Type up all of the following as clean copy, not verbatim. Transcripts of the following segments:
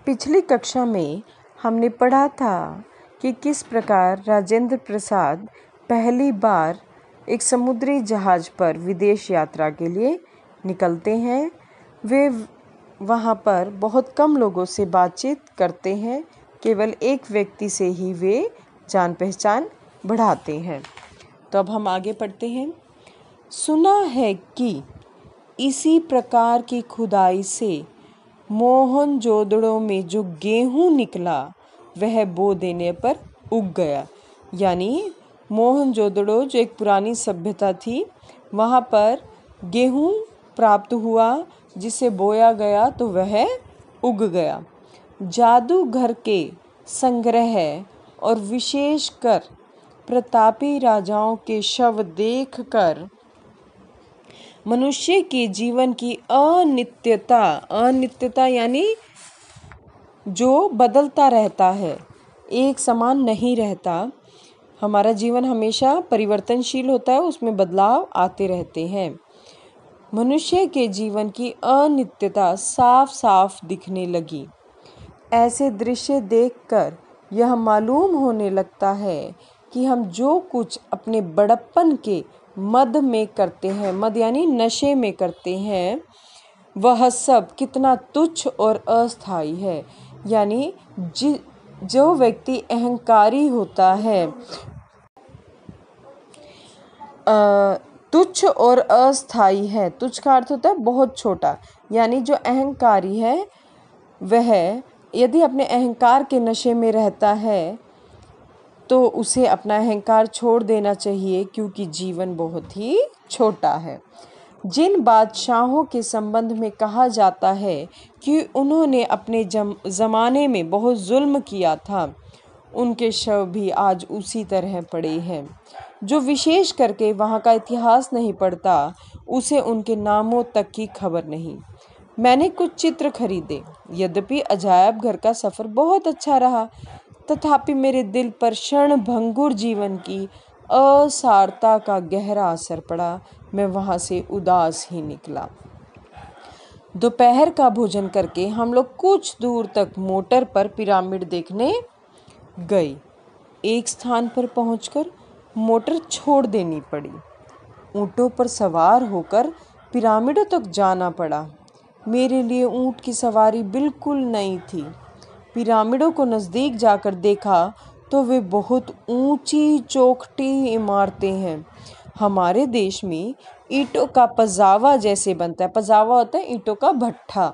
पिछली कक्षा में हमने पढ़ा था कि किस प्रकार राजेंद्र प्रसाद पहली बार एक समुद्री जहाज़ पर विदेश यात्रा के लिए निकलते हैं। वे वहाँ पर बहुत कम लोगों से बातचीत करते हैं, केवल एक व्यक्ति से ही वे जान पहचान बढ़ाते हैं। तो अब हम आगे पढ़ते हैं। सुना है कि इसी प्रकार की खुदाई से मोहनजोदड़ो में जो गेहूं निकला वह बो देने पर उग गया। यानी मोहनजोदड़ो जो एक पुरानी सभ्यता थी, वहाँ पर गेहूं प्राप्त हुआ जिसे बोया गया तो वह उग गया। जादूगर के संग्रह और विशेषकर प्रतापी राजाओं के शव देखकर मनुष्य के जीवन की अनित्यता यानी जो बदलता रहता है, एक समान नहीं रहता। हमारा जीवन हमेशा परिवर्तनशील होता है, उसमें बदलाव आते रहते हैं। मनुष्य के जीवन की अनित्यता साफ साफ दिखने लगी। ऐसे दृश्य देखकर यह मालूम होने लगता है कि हम जो कुछ अपने बड़प्पन के मद में करते हैं, मद यानी नशे में करते हैं, वह सब कितना तुच्छ और अस्थायी है। यानी जो व्यक्ति अहंकारी होता है, तुच्छ और अस्थायी है। तुच्छ का अर्थ होता है बहुत छोटा। यानी जो अहंकारी है वह यदि अपने अहंकार के नशे में रहता है तो उसे अपना अहंकार छोड़ देना चाहिए, क्योंकि जीवन बहुत ही छोटा है। जिन बादशाहों के संबंध में कहा जाता है कि उन्होंने अपने ज़माने में बहुत जुल्म किया था, उनके शव भी आज उसी तरह पड़े हैं। जो विशेष करके वहाँ का इतिहास नहीं पढ़ता, उसे उनके नामों तक की खबर नहीं। मैंने कुछ चित्र खरीदे। यद्यपि अजायब घर का सफ़र बहुत अच्छा रहा, तथापि मेरे दिल पर क्षणभंगुर जीवन की असारता का गहरा असर पड़ा। मैं वहाँ से उदास ही निकला। दोपहर का भोजन करके हम लोग कुछ दूर तक मोटर पर पिरामिड देखने गए। एक स्थान पर पहुंचकर मोटर छोड़ देनी पड़ी। ऊँटों पर सवार होकर पिरामिडों तक जाना पड़ा। मेरे लिए ऊँट की सवारी बिल्कुल नई थी। पिरामिडों को नज़दीक जाकर देखा तो वे बहुत ऊंची चौखटी इमारतें हैं। हमारे देश में ईंटों का पजावा जैसे बनता है। पजावा होता है ईंटों का भट्ठा।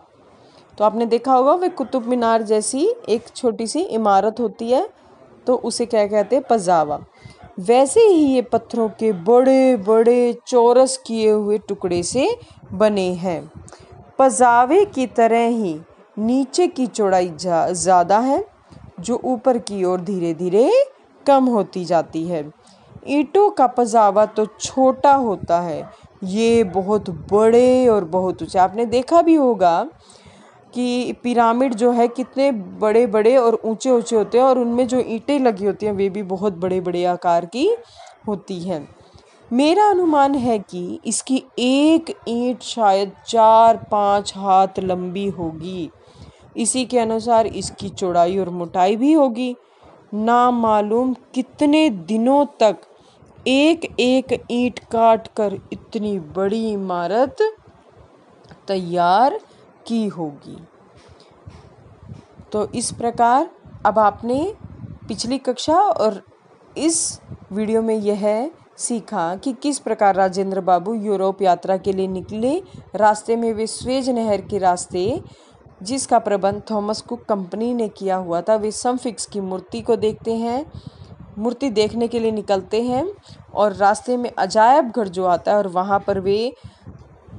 तो आपने देखा होगा, वे कुतुब मीनार जैसी एक छोटी सी इमारत होती है, तो उसे क्या कहते हैं, पजावा। वैसे ही ये पत्थरों के बड़े बड़े चौरस किए हुए टुकड़े से बने हैं। पजावे की तरह ही नीचे की चौड़ाई ज़्यादा है, जो ऊपर की ओर धीरे धीरे कम होती जाती है। ईंटों का पजावा तो छोटा होता है, ये बहुत बड़े और बहुत ऊंचे। आपने देखा भी होगा कि पिरामिड जो है कितने बड़े बड़े और ऊंचे ऊंचे होते हैं, और उनमें जो ईंटें लगी होती हैं वे भी बहुत बड़े बड़े आकार की होती हैं। मेरा अनुमान है कि इसकी एक ईंट शायद 4-5 हाथ लंबी होगी। इसी के अनुसार इसकी चौड़ाई और मोटाई भी होगी। ना मालूम कितने दिनों तक एक एक ईंट काट कर इतनी बड़ी इमारत तैयार की होगी। तो इस प्रकार अब आपने पिछली कक्षा और इस वीडियो में यह सीखा कि किस प्रकार राजेंद्र बाबू यूरोप यात्रा के लिए निकले। रास्ते में वे स्वेज नहर के रास्ते, जिसका प्रबंध थॉमस कुक कंपनी ने किया हुआ था, वे समफिक्स की मूर्ति को देखते हैं, मूर्ति देखने के लिए निकलते हैं। और रास्ते में अजायब घर जो आता है, और वहाँ पर वे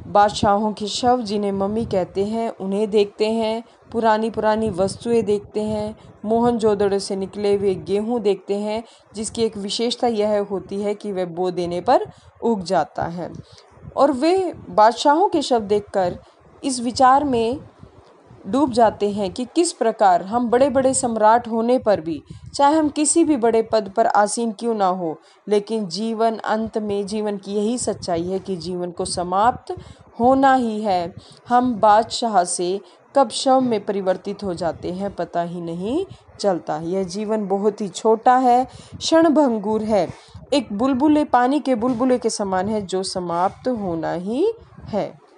बादशाहों के शव, जिन्हें मम्मी कहते हैं, उन्हें देखते हैं। पुरानी पुरानी वस्तुएं देखते हैं। मोहनजोदड़ो से निकले हुए गेहूं देखते हैं, जिसकी एक विशेषता यह होती है कि वह बो देने पर उग जाता है। और वे बादशाहों के शव देखकर इस विचार में डूब जाते हैं कि किस प्रकार हम बड़े बड़े सम्राट होने पर भी, चाहे हम किसी भी बड़े पद पर आसीन क्यों ना हो, लेकिन जीवन अंत में जीवन की यही सच्चाई है कि जीवन को समाप्त होना ही है। हम बादशाह से कब शव में परिवर्तित हो जाते हैं पता ही नहीं चलता। यह जीवन बहुत ही छोटा है, क्षणभंगुर है, एक बुलबुले, पानी के बुलबुले के समान है जो समाप्त होना ही है।